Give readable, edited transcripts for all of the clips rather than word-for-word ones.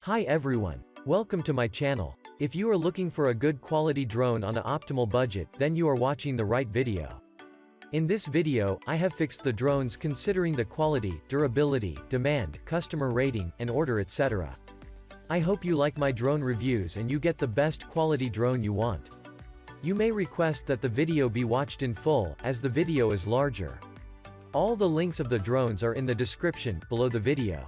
Hi everyone. Welcome to my channel. If you are looking for a good quality drone on an optimal budget, then you are watching the right video. In this video, I have fixed the drones considering the quality, durability, demand, customer rating, and order etc. I hope you like my drone reviews and you get the best quality drone you want. You may request that the video be watched in full, as the video is larger. All the links of the drones are in the description, below the video.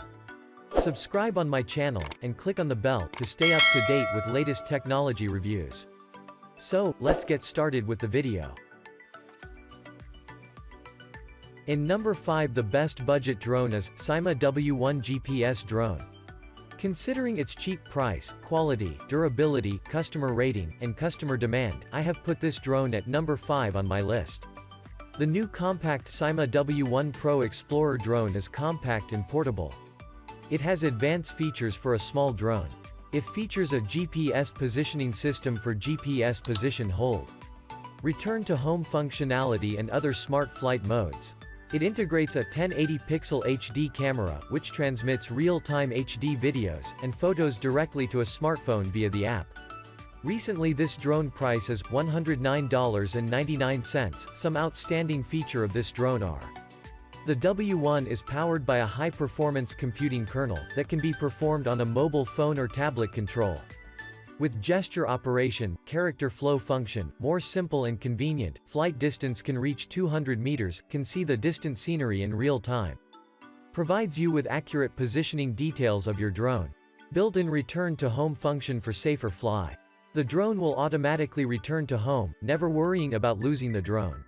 Subscribe on my channel, and click on the bell, to stay up to date with latest technology reviews. So, let's get started with the video. In number 5, the best budget drone is Syma W1 GPS drone. Considering its cheap price, quality, durability, customer rating, and customer demand, I have put this drone at number 5 on my list. The new compact Syma W1 Pro Explorer drone is compact and portable. It has advanced features for a small drone. It features a GPS positioning system for GPS position hold, return to home functionality and other smart flight modes. It integrates a 1080 pixel HD camera, which transmits real-time HD videos and photos directly to a smartphone via the app. Recently this drone price is $109.99. Some outstanding feature of this drone are: the W1 is powered by a high-performance computing kernel that can be performed on a mobile phone or tablet control. With gesture operation, character flow function, more simple and convenient, flight distance can reach 200 meters, can see the distant scenery in real time. Provides you with accurate positioning details of your drone. Built-in return to home function for safer fly. The drone will automatically return to home, never worrying about losing the drone.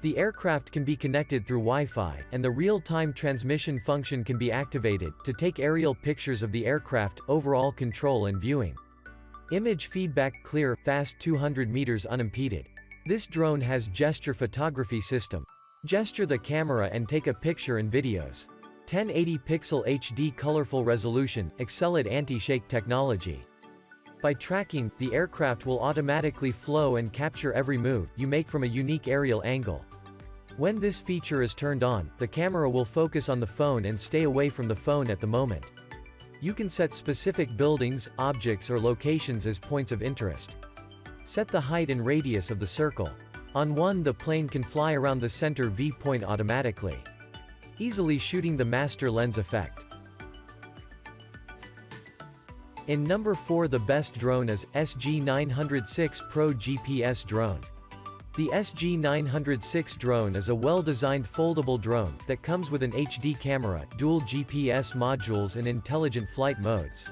The aircraft can be connected through Wi-Fi, and the real-time transmission function can be activated, to take aerial pictures of the aircraft, overall control and viewing. Image feedback clear, fast 200 meters unimpeded. This drone has gesture photography system. Gesture the camera and take a picture and videos. 1080 pixel HD colorful resolution, excellent anti-shake technology. By tracking, the aircraft will automatically flow and capture every move you make from a unique aerial angle. When this feature is turned on, the camera will focus on the phone and stay away from the phone at the moment. You can set specific buildings, objects or locations as points of interest. Set the height and radius of the circle. On one, the plane can fly around the center V point automatically, easily shooting the master lens effect. In number 4, the best drone is SG906 Pro GPS drone. The SG906 drone is a well-designed foldable drone that comes with an HD camera, dual GPS modules and intelligent flight modes.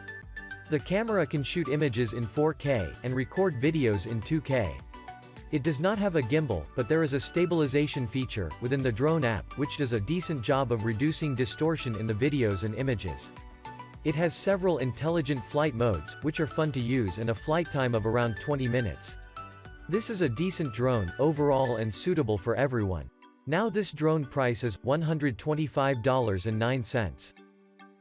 The camera can shoot images in 4K and record videos in 2K. It does not have a gimbal, but there is a stabilization feature within the drone app which does a decent job of reducing distortion in the videos and images. It has several intelligent flight modes, which are fun to use, and a flight time of around 20 minutes. This is a decent drone, overall, and suitable for everyone. Now this drone price is $125.09.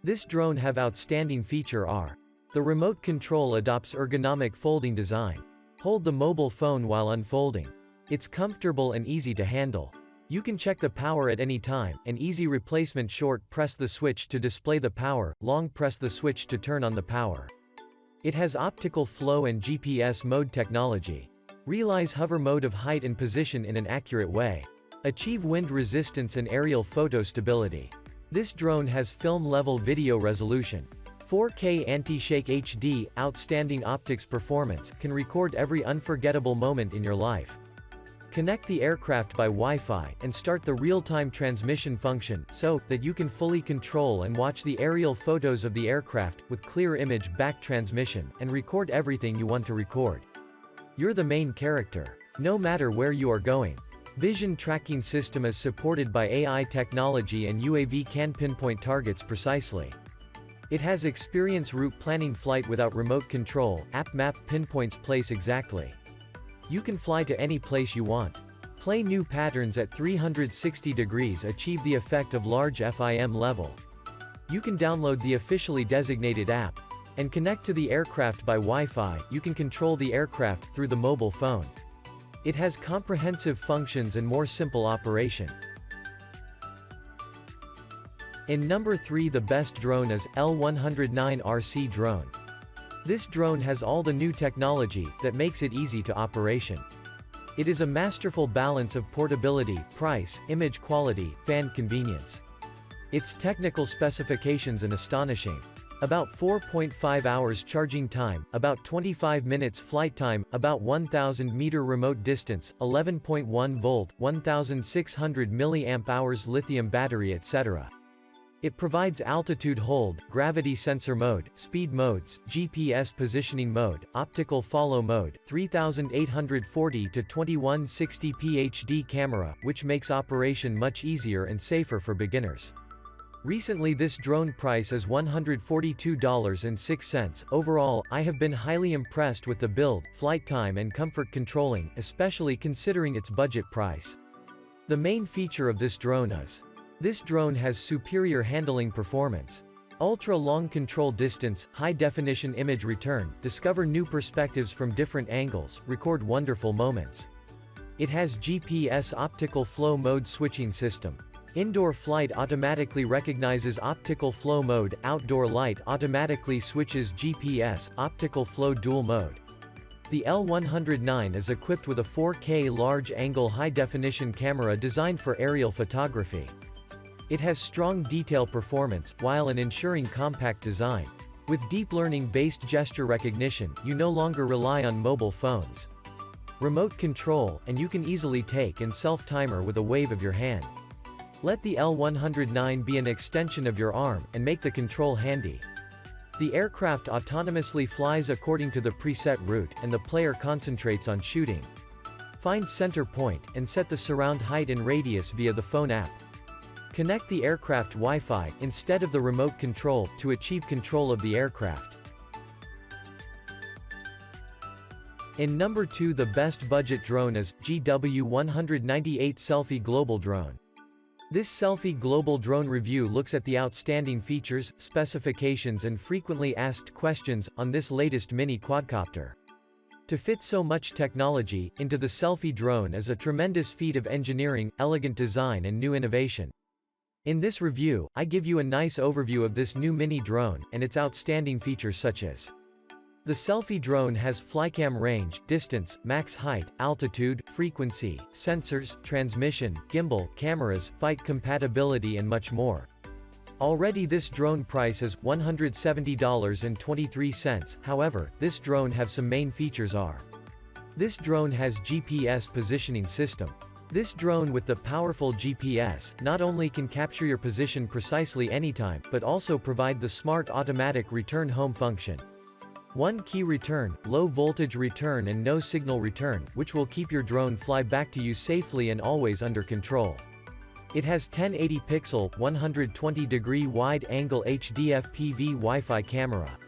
This drone have outstanding feature are: the remote control adopts ergonomic folding design. Hold the mobile phone while unfolding. It's comfortable and easy to handle. You can check the power at any time, an easy replacement. Short press the switch to display the power, long press the switch to turn on the power. It has optical flow and GPS mode technology. Realize hover mode of height and position in an accurate way. Achieve wind resistance and aerial photo stability. This drone has film-level video resolution. 4K anti-shake HD, outstanding optics performance, can record every unforgettable moment in your life. Connect the aircraft by Wi-Fi, and start the real-time transmission function, so that you can fully control and watch the aerial photos of the aircraft, with clear image back transmission, and record everything you want to record. You're the main character, no matter where you are going. Vision tracking system is supported by AI technology, and UAV can pinpoint targets precisely. It has experience route planning. Flight without remote control, app map pinpoints place exactly. You can fly to any place you want. Play new patterns at 360 degrees. Achieve the effect of large FIM level. You can download the officially designated app and connect to the aircraft by Wi-Fi. You can control the aircraft through the mobile phone. It has comprehensive functions and more simple operation. In number 3, the best drone is L109RC drone. This drone has all the new technology that makes it easy to operation. It is a masterful balance of portability, price, image quality, fan convenience. Its technical specifications are astonishing. About 4.5 hours charging time, about 25 minutes flight time, about 1000 meter remote distance, 11.1 volt, 1600 mAh lithium battery, etc. It provides altitude hold, gravity sensor mode, speed modes, GPS positioning mode, optical follow mode, 3840 to 2160 HD camera, which makes operation much easier and safer for beginners. Recently this drone price is $142.06. Overall, I have been highly impressed with the build, flight time and comfort controlling, especially considering its budget price. The main feature of this drone is: this drone has superior handling performance. Ultra-long control distance, high-definition image return, discover new perspectives from different angles, record wonderful moments. It has GPS optical flow mode switching system. Indoor flight automatically recognizes optical flow mode, outdoor light automatically switches GPS, optical flow dual mode. The L109 is equipped with a 4K large-angle high-definition camera designed for aerial photography. It has strong detail performance, while ensuring compact design. With deep learning-based gesture recognition, you no longer rely on mobile phones. Remote control, and you can easily take and self-timer with a wave of your hand. Let the L109 be an extension of your arm, and make the control handy. The aircraft autonomously flies according to the preset route, and the player concentrates on shooting. Find center point, and set the surround height and radius via the phone app. Connect the aircraft Wi-Fi, instead of the remote control, to achieve control of the aircraft. In number 2, the best budget drone is GW198 Selfie Global Drone. This Selfie Global Drone review looks at the outstanding features, specifications and frequently asked questions on this latest mini quadcopter. To fit so much technology into the selfie drone is a tremendous feat of engineering, elegant design and new innovation. In this review, I give you a nice overview of this new mini drone, and its outstanding features such as: the selfie drone has flycam range, distance, max height, altitude, frequency, sensors, transmission, gimbal, cameras, flight compatibility and much more. Already this drone price is $170.23, however, this drone have some main features are: this drone has GPS positioning system. This drone with the powerful GPS not only can capture your position precisely anytime, but also provide the smart automatic return home function. One key return, low voltage return and no signal return, which will keep your drone fly back to you safely and always under control. It has 1080 pixel, 120 degree wide angle HD FPV Wi-Fi camera.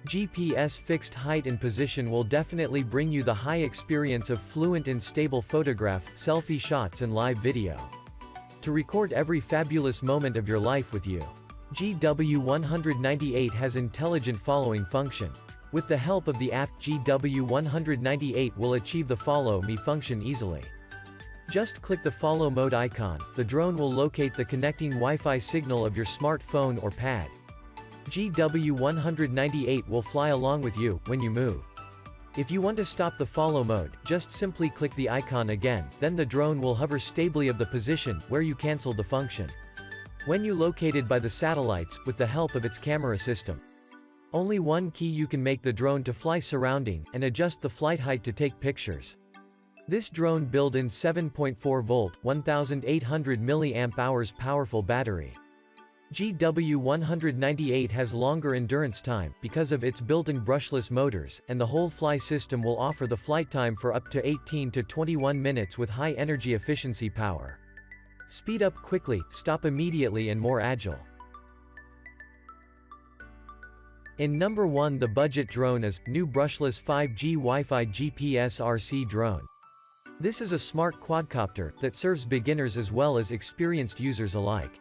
GPS fixed height and position will definitely bring you the high experience of fluent and stable photograph, selfie shots and live video. To record every fabulous moment of your life with you. GW198 has intelligent following function. With the help of the app, GW198 will achieve the follow me function easily. Just click the follow mode icon, the drone will locate the connecting Wi-Fi signal of your smartphone or pad. GW198 will fly along with you when you move. If you want to stop the follow mode, just simply click the icon again, then the drone will hover stably of the position where you canceled the function. When you located by the satellites, with the help of its camera system. Only one key you can make the drone to fly surrounding, and adjust the flight height to take pictures. This drone built in 7.4 volt, 1800 mAh powerful battery. GW198 has longer endurance time, because of its built-in brushless motors, and the whole fly system will offer the flight time for up to 18 to 21 minutes with high energy efficiency power. Speed up quickly, stop immediately and more agile. In number 1, the budget drone is new brushless 5G Wi-Fi GPS RC drone. This is a smart quadcopter that serves beginners as well as experienced users alike.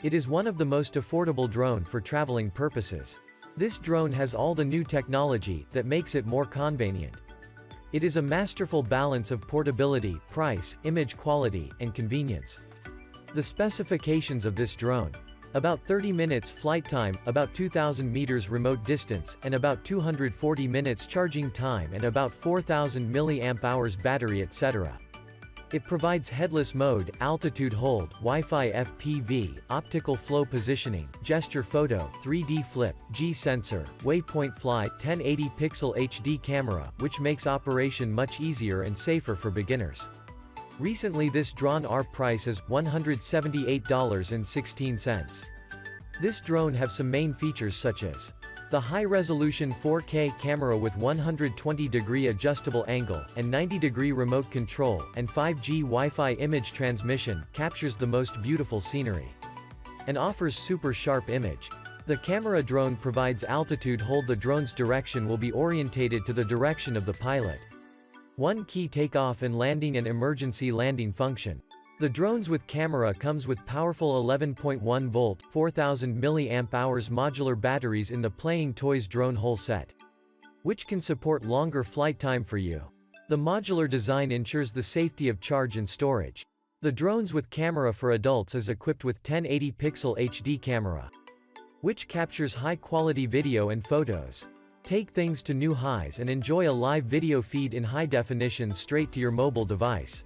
It is one of the most affordable drone for traveling purposes. This drone has all the new technology that makes it more convenient. It is a masterful balance of portability, price, image quality, and convenience. The specifications of this drone. About 30 minutes flight time, about 2,000 meters remote distance, and about 240 minutes charging time and about 4,000 mAh battery etc. It provides headless mode, altitude hold, Wi-Fi FPV, optical flow positioning, gesture photo, 3D flip, G-sensor, waypoint fly, 1080 pixel HD camera, which makes operation much easier and safer for beginners. Recently this drone our price is $178.16. This drone have some main features such as the high-resolution 4K camera with 120-degree adjustable angle, and 90-degree remote control, and 5G Wi-Fi image transmission, captures the most beautiful scenery. And offers super sharp image. The camera drone provides altitude hold. The drone's direction will be orientated to the direction of the pilot. One key takeoff and landing and emergency landing function. The drones with camera comes with powerful 11.1 volt, 4,000 mAh modular batteries in the Playing Toys drone whole set, which can support longer flight time for you. The modular design ensures the safety of charge and storage. The drones with camera for adults is equipped with 1080 pixel HD camera, which captures high-quality video and photos. Take things to new highs and enjoy a live video feed in high definition straight to your mobile device.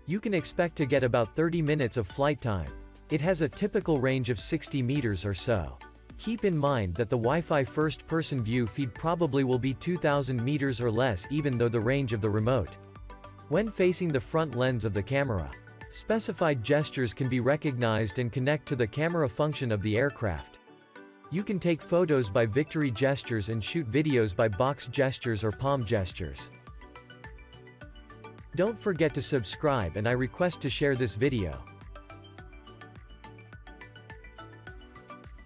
You can expect to get about 30 minutes of flight time. It has a typical range of 60 meters or so. Keep in mind that the Wi-Fi first-person view feed probably will be 2,000 meters or less even though the range of the remote. When facing the front lens of the camera, specified gestures can be recognized and connect to the camera function of the aircraft. You can take photos by victory gestures and shoot videos by box gestures or palm gestures. Don't forget to subscribe and I request to share this video.